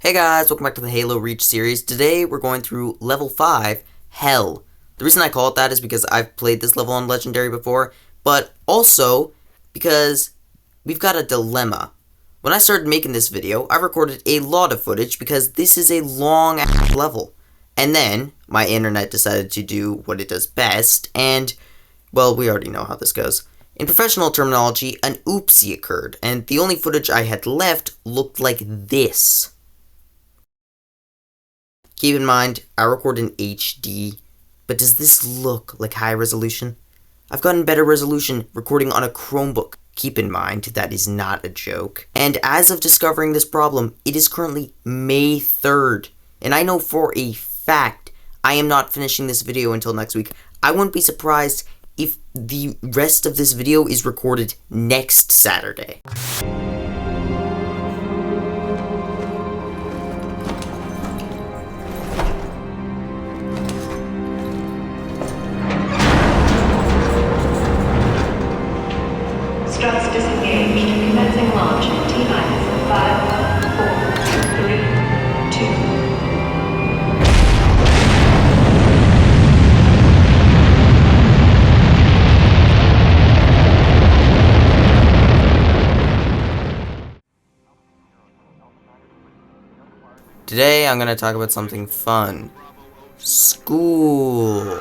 Hey guys, welcome back to the Halo Reach series. Today we're going through level 5, Hell. The reason I call it that is because I've played this level on Legendary before, but also because we've got a dilemma. When I started making this video, I recorded a lot of footage because this is a long level. And then my internet decided to do what it does best, and, well, we already know how this goes. In professional terminology, an oopsie occurred, and the only footage I had left looked like this. Keep in mind, I record in HD, but does this look like high resolution? I've gotten better resolution recording on a Chromebook. Keep in mind, that is not a joke. And as of discovering this problem, it is currently May 3rd, and I know for a fact I am not finishing this video until next week. I wouldn't be surprised if the rest of this video is recorded next Saturday. Struts disengaged. Commencing launch in T-minus 5, 4, 3, 2. Today I'm going to talk about something fun. School.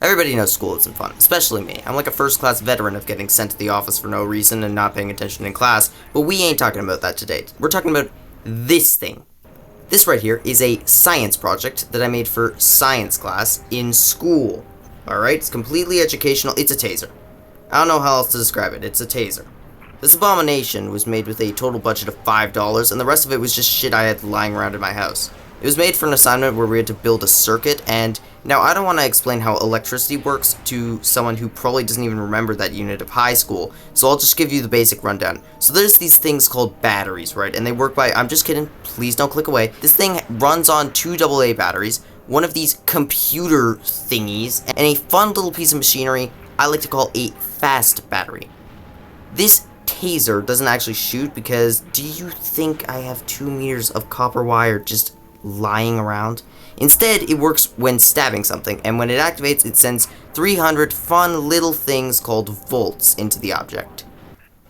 Everybody knows school isn't fun, especially me. I'm like a first-class veteran of getting sent to the office for no reason and not paying attention in class, but we ain't talking about that today. We're talking about this thing. This right here is a science project that I made for science class in school. Alright, it's completely educational. It's a taser. I don't know how else to describe it. It's a taser. This abomination was made with a total budget of $5, and the rest of it was just shit I had lying around in my house. It was made for an assignment where we had to build a circuit, and now I don't want to explain how electricity works to someone who probably doesn't even remember that unit of high school, so I'll just give you the basic rundown. So there's these things called batteries, right, and they work by, I'm just kidding, please don't click away. This thing runs on 2 AA batteries, one of these computer thingies, and a fun little piece of machinery I like to call a fast battery. This taser doesn't actually shoot because do you think I have 2 meters of copper wire just lying around? Instead, it works when stabbing something, and when it activates, it sends 300 fun little things called volts into the object.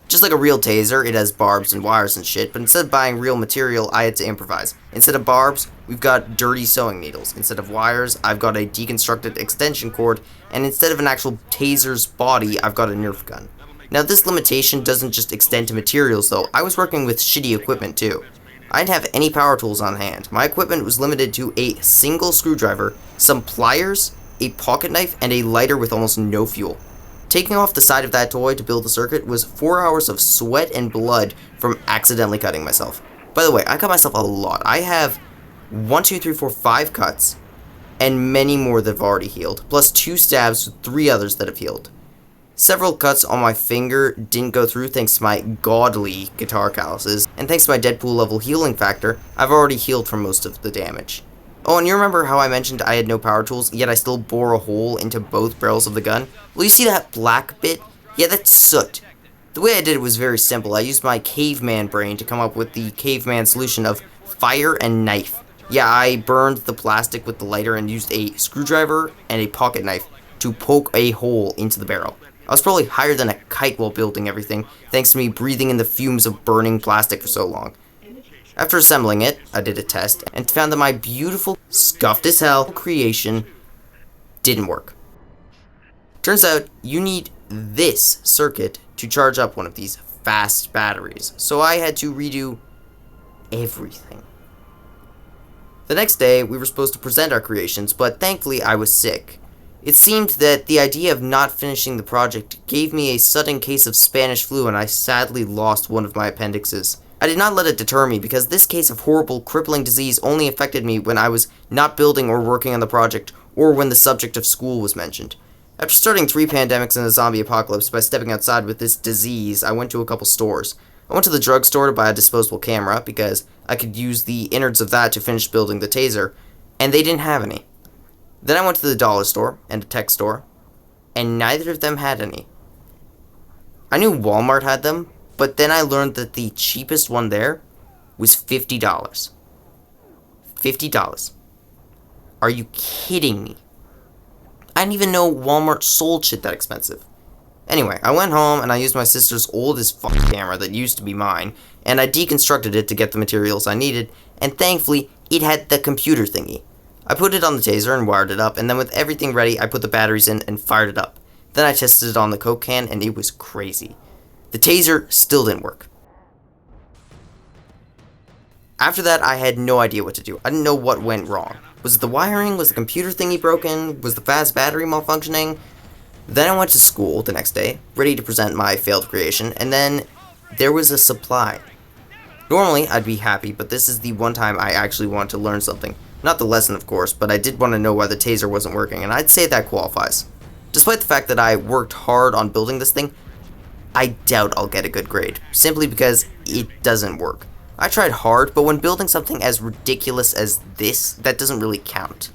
Just like a real taser, it has barbs and wires and shit, but instead of buying real material, I had to improvise. Instead of barbs, we've got dirty sewing needles. Instead of wires, I've got a deconstructed extension cord, and instead of an actual taser's body, I've got a Nerf gun. Now, this limitation doesn't just extend to materials, though. I was working with shitty equipment, too. I didn't have any power tools on hand. My equipment was limited to a single screwdriver, some pliers, a pocket knife, and a lighter with almost no fuel. Taking off the side of that toy to build the circuit was 4 hours of sweat and blood from accidentally cutting myself. By the way, I cut myself a lot. I have 1, 2, 3, 4, 5 cuts, and many more that have already healed, plus 2 stabs with 3 others that have healed. Several cuts on my finger didn't go through thanks to my godly guitar calluses, and thanks to my Deadpool level healing factor, I've already healed from most of the damage. Oh, and you remember how I mentioned I had no power tools, yet I still bore a hole into both barrels of the gun? Well, you see that black bit? Yeah, that's soot. The way I did it was very simple. I used my caveman brain to come up with the caveman solution of fire and knife. Yeah, I burned the plastic with the lighter and used a screwdriver and a pocket knife to poke a hole into the barrel. I was probably higher than a kite while building everything, thanks to me breathing in the fumes of burning plastic for so long. After assembling it, I did a test, and found that my beautiful, scuffed as hell creation didn't work. Turns out, you need this circuit to charge up one of these fast batteries, so I had to redo everything. The next day, we were supposed to present our creations, but thankfully I was sick. It seemed that the idea of not finishing the project gave me a sudden case of Spanish flu, and I sadly lost one of my appendixes. I did not let it deter me because this case of horrible, crippling disease only affected me when I was not building or working on the project, or when the subject of school was mentioned. After starting 3 pandemics and a zombie apocalypse by stepping outside with this disease, I went to a couple stores. I went to the drugstore to buy a disposable camera because I could use the innards of that to finish building the taser, and they didn't have any. Then I went to the dollar store and a tech store, and neither of them had any. I knew Walmart had them, but then I learned that the cheapest one there was $50. $50. Are you kidding me? I didn't even know Walmart sold shit that expensive. Anyway, I went home and I used my sister's oldest camera that used to be mine, and I deconstructed it to get the materials I needed, and thankfully, it had the computer thingy. I put it on the taser and wired it up, and then with everything ready, I put the batteries in and fired it up. Then I tested it on the Coke can, and it was crazy. The taser still didn't work. After that, I had no idea what to do. I didn't know what went wrong. Was it the wiring? Was the computer thingy broken? Was the fast battery malfunctioning? Then I went to school the next day, ready to present my failed creation, and then there was a supply. Normally, I'd be happy, but this is the one time I actually wanted to learn something. Not the lesson, of course, but I did want to know why the taser wasn't working, and I'd say that qualifies. Despite the fact that I worked hard on building this thing, I doubt I'll get a good grade, simply because it doesn't work. I tried hard, but when building something as ridiculous as this, that doesn't really count.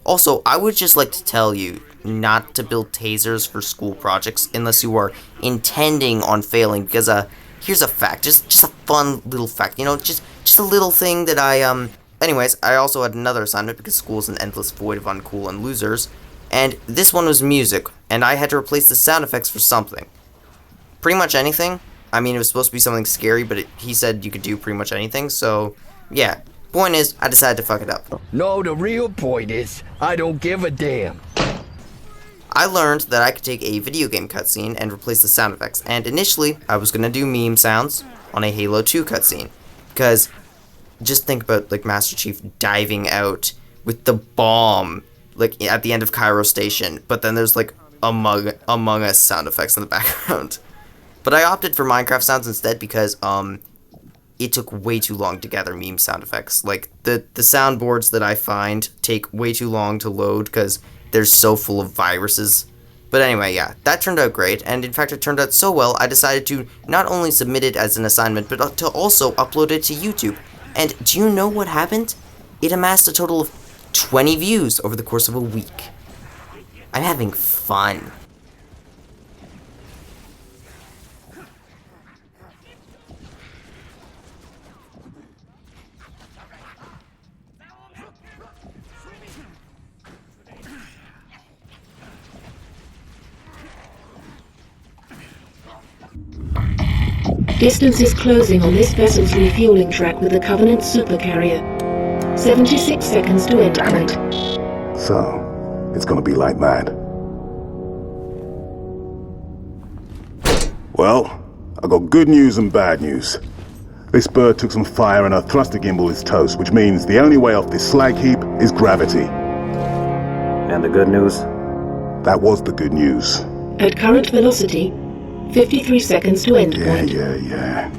Also, I would just like to tell you not to build tasers for school projects unless you are intending on failing, because here's a fact, just a fun little fact, just a little thing that anyways, I also had another assignment because school is an endless void of uncool and losers, and this one was music, and I had to replace the sound effects for something. Pretty much anything. I mean, it was supposed to be something scary, but he said you could do pretty much anything, so yeah. Point is, I decided to fuck it up. No, the real point is, I don't give a damn. I learned that I could take a video game cutscene and replace the sound effects, and initially, I was gonna do meme sounds on a Halo 2 cutscene, because just think about, like, Master Chief diving out with the bomb, like, at the end of Cairo Station, but then there's, like, Among Us sound effects in the background. But I opted for Minecraft sounds instead because, it took way too long to gather meme sound effects. Like, the soundboards that I find take way too long to load because they're so full of viruses. But anyway, yeah, that turned out great, and in fact it turned out so well, I decided to not only submit it as an assignment, but to also upload it to YouTube. And do you know what happened? It amassed a total of 20 views over the course of a week. I'm having fun. Distance is closing on this vessel's refueling track with the Covenant supercarrier. 76 seconds to endpoint. So, it's gonna be like that. Well, I got good news and bad news. This bird took some fire and our thruster gimbal is toast, which means the only way off this slag heap is gravity. And the good news? That was the good news. At current velocity, 53 seconds to endpoint. Yeah.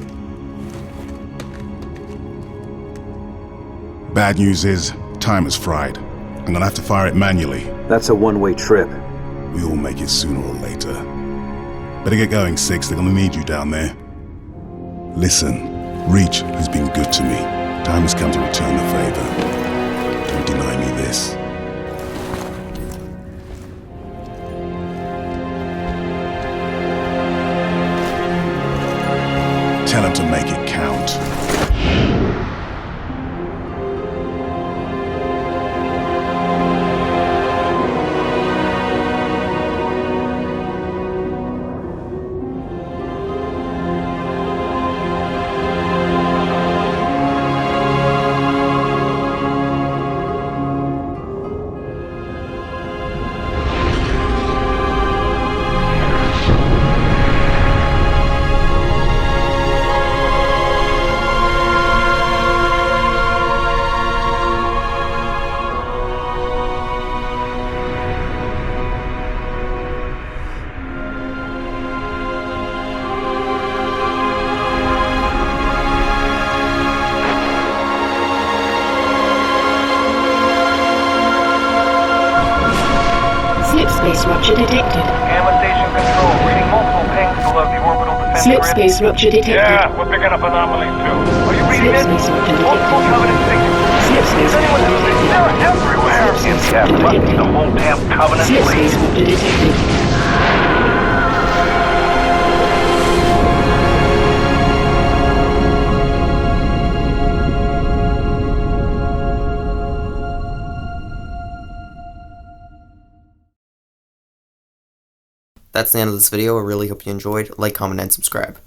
Bad news is, time is fried. I'm gonna have to fire it manually. That's a one-way trip. We all make it sooner or later. Better get going, Six. They're gonna need you down there. Listen, Reach has been good to me. Time has come to return the favor. Don't deny me this. Tell him to make it count. Slip space rupture detected. Gamma station control, reading multiple pings below the orbital defense Slip grid. space rupture detected. Yeah, we're picking up anomalies too. Are you reading Slip it? space rupture Multiple detected. covenant signatures. Slip space Is anyone rupture listening? detected. They're everywhere. Slip space Yeah, rupture must be detected. the whole damn covenant Slip fleet. space rupture detected. that's the end of this video. I really hope you enjoyed. Like, comment, and subscribe.